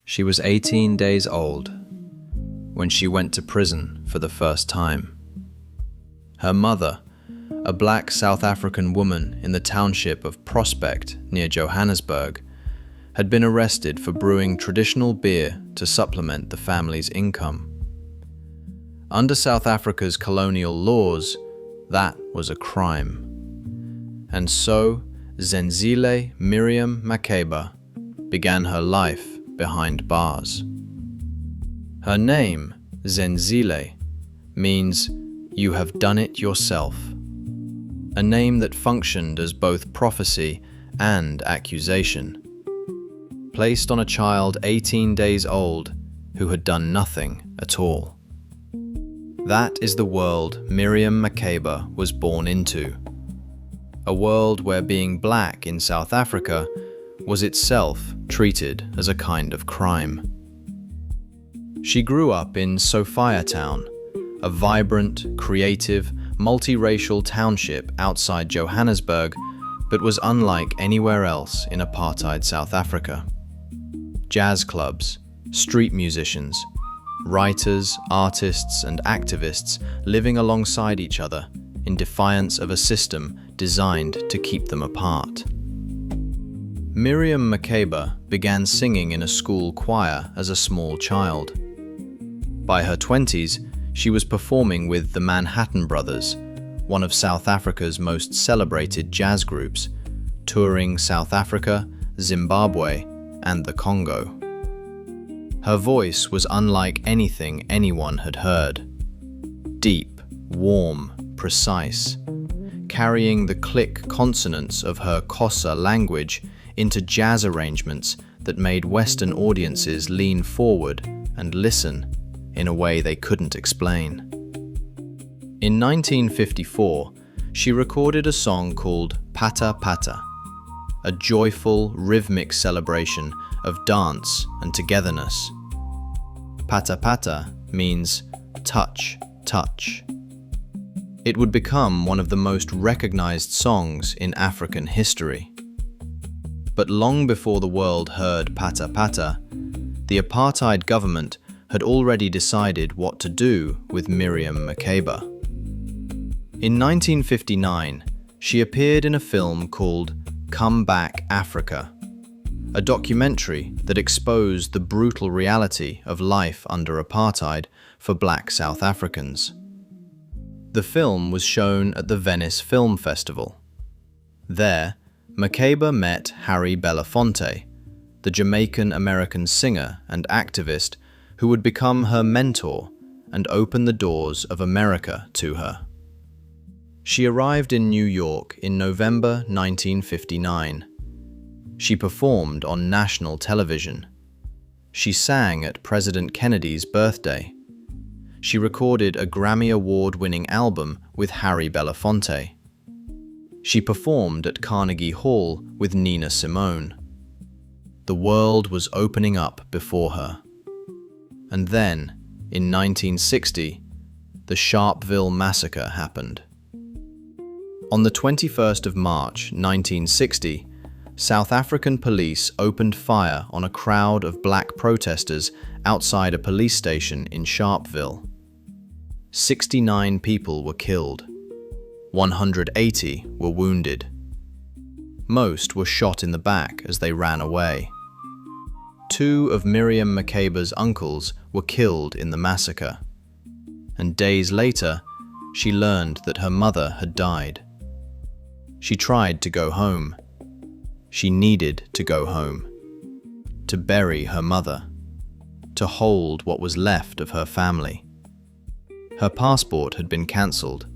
She was 18 days old when she went to prison for the first time. Her mother, a black South African woman in the township of Prospect near Johannesburg, had been arrested for brewing traditional beer to supplement the family's income. Under South Africa's colonial laws, that was a crime. And so, Zenzile Miriam Makeba began her life behind bars. Her name, Zenzile, means "you have done it yourself," a name that functioned as both prophecy and accusation, placed on a child 18 days old who had done nothing at all. That is the world Miriam Makeba was born into, a world where being black in South Africa was itself treated as a kind of crime. She grew up in Sophiatown, a vibrant, creative, multiracial township outside Johannesburg, but was unlike anywhere else in apartheid South Africa. Jazz clubs, street musicians, writers, artists, and activists living alongside each other in defiance of a system designed to keep them apart. Miriam Makeba began singing in a school choir as a small child. By her 20s, she was performing with the Manhattan Brothers, one of South Africa's most celebrated jazz groups, touring South Africa, Zimbabwe, and the Congo. Her voice was unlike anything anyone had heard. Deep, warm, precise, carrying the click consonants of her Xhosa language into jazz arrangements that made Western audiences lean forward and listen in a way they couldn't explain. In 1954, she recorded a song called Pata Pata, a joyful, rhythmic celebration of dance and togetherness. Pata Pata means touch, touch. It would become one of the most recognized songs in African history. But long before the world heard Pata Pata, the apartheid government had already decided what to do with Miriam Makeba. In 1959, she appeared in a film called Come Back Africa, a documentary that exposed the brutal reality of life under apartheid for black South Africans. The film was shown at the Venice Film Festival. There, Makeba met Harry Belafonte, the Jamaican-American singer and activist who would become her mentor and open the doors of America to her. She arrived in New York in November 1959. She performed on national television. She sang at President Kennedy's birthday. She recorded a Grammy Award-winning album with Harry Belafonte. She performed at Carnegie Hall with Nina Simone. The world was opening up before her. And then, in 1960, the Sharpeville massacre happened. On the 21st of March 1960, South African police opened fire on a crowd of black protesters outside a police station in Sharpeville. 69 people were killed. 180 were wounded. Most were shot in the back as they ran away. 2 of Miriam Makeba's uncles were killed in the massacre. And days later, she learned that her mother had died. She tried to go home. She needed to go home. To bury her mother. To hold what was left of her family. Her passport had been cancelled.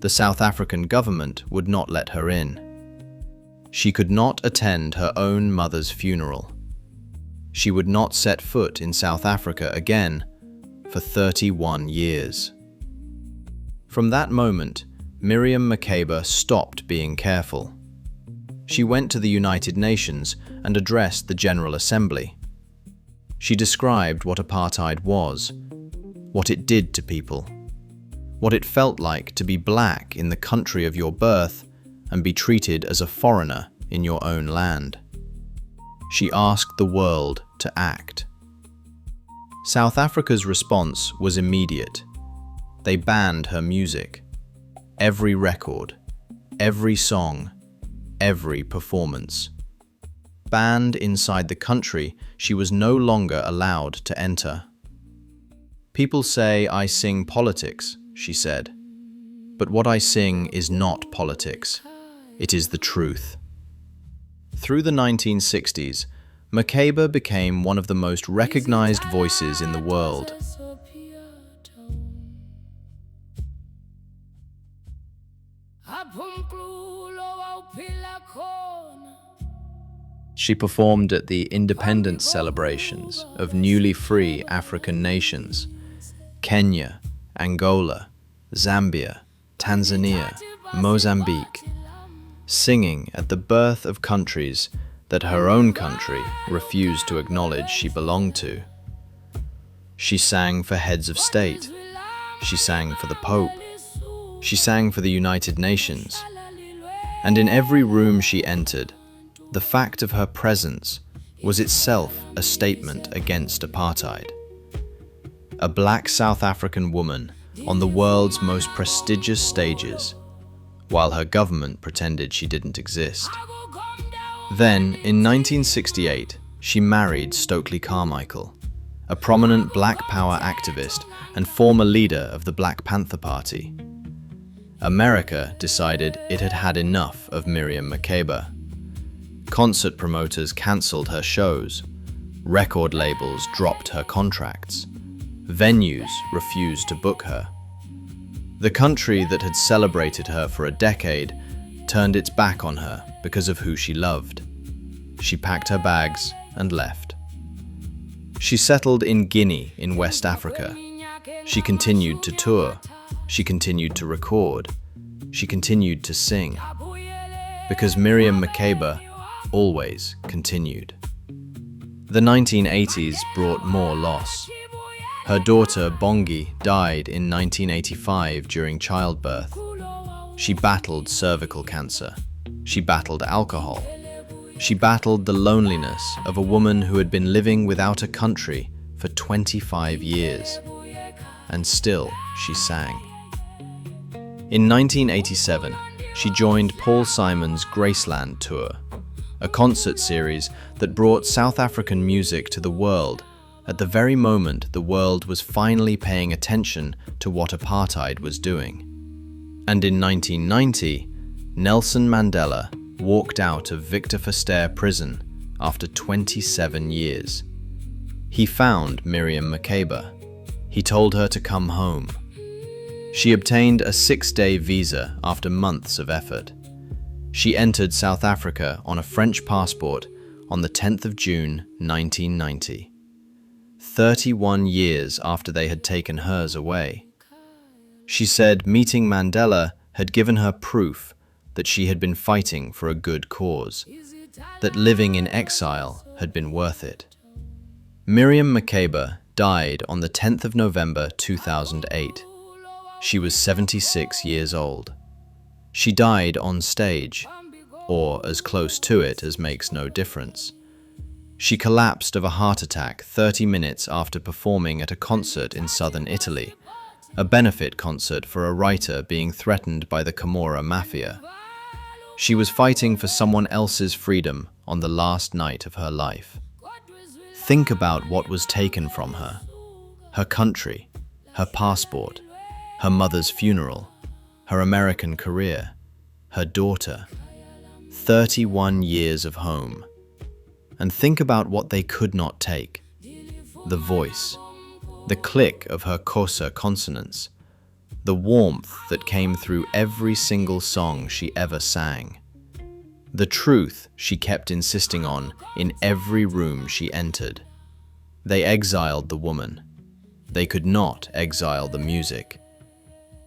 The South African government would not let her in. She could not attend her own mother's funeral. She would not set foot in South Africa again for 31 years. From that moment, Miriam Makeba stopped being careful. She went to the United Nations and addressed the General Assembly. She described what apartheid was, what it did to people, what it felt like to be black in the country of your birth and be treated as a foreigner in your own land. She asked the world to act. South Africa's response was immediate. They banned her music. Every record, every song, every performance. Banned inside the country, she was no longer allowed to enter. "People say I sing politics," she said. "But what I sing is not politics. It is the truth." Through the 1960s, Makeba became one of the most recognized voices in the world. She performed at the independence celebrations of newly free African nations: Kenya, Angola, Zambia, Tanzania, Mozambique, singing at the birth of countries that her own country refused to acknowledge she belonged to. She sang for heads of state. She sang for the Pope. She sang for the United Nations. And in every room she entered, the fact of her presence was itself a statement against apartheid. A black South African woman on the world's most prestigious stages, while her government pretended she didn't exist. Then, in 1968, she married Stokely Carmichael, a prominent Black Power activist and former leader of the Black Panther Party. America decided it had had enough of Miriam Makeba. Concert promoters cancelled her shows. Record labels dropped her contracts. Venues refused to book her. The country that had celebrated her for a decade turned its back on her because of who she loved. She packed her bags and left. She settled in Guinea in West Africa. She continued to tour. She continued to record. She continued to sing. Because Miriam Makeba always continued. The 1980s brought more loss. Her daughter, Bongi, died in 1985 during childbirth. She battled cervical cancer. She battled alcohol. She battled the loneliness of a woman who had been living without a country for 25 years. And still, she sang. In 1987, she joined Paul Simon's Graceland Tour, a concert series that brought South African music to the world at the very moment the world was finally paying attention to what apartheid was doing. And in 1990, Nelson Mandela walked out of Victor Verster prison after 27 years. He found Miriam Makeba. He told her to come home. She obtained a 6-day visa after months of effort. She entered South Africa on a French passport on the 10th of June, 1990. 31 years after they had taken hers away. She said meeting Mandela had given her proof that she had been fighting for a good cause, that living in exile had been worth it. Miriam Makeba died on the 10th of November 2008. She was 76 years old. She died on stage, or as close to it as makes no difference. She collapsed of a heart attack 30 minutes after performing at a concert in southern Italy, a benefit concert for a writer being threatened by the Camorra Mafia. She was fighting for someone else's freedom on the last night of her life. Think about what was taken from her: her country, her passport, her mother's funeral, her American career, her daughter. 31 years of home. And think about what they could not take: the voice, the click of her Xhosa consonants, the warmth that came through every single song she ever sang, the truth she kept insisting on in every room she entered. They exiled the woman. They could not exile the music.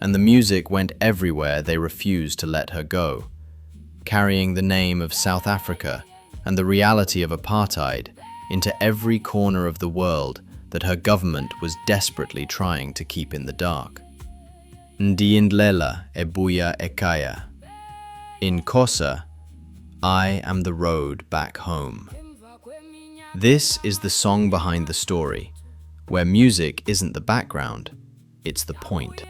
And the music went everywhere they refused to let her go, carrying the name of South Africa and the reality of apartheid into every corner of the world that her government was desperately trying to keep in the dark. Ndiindlela ebuya ekhaya. In Xhosa, I am the road back home. This is the song behind the story, where music isn't the background, it's the point.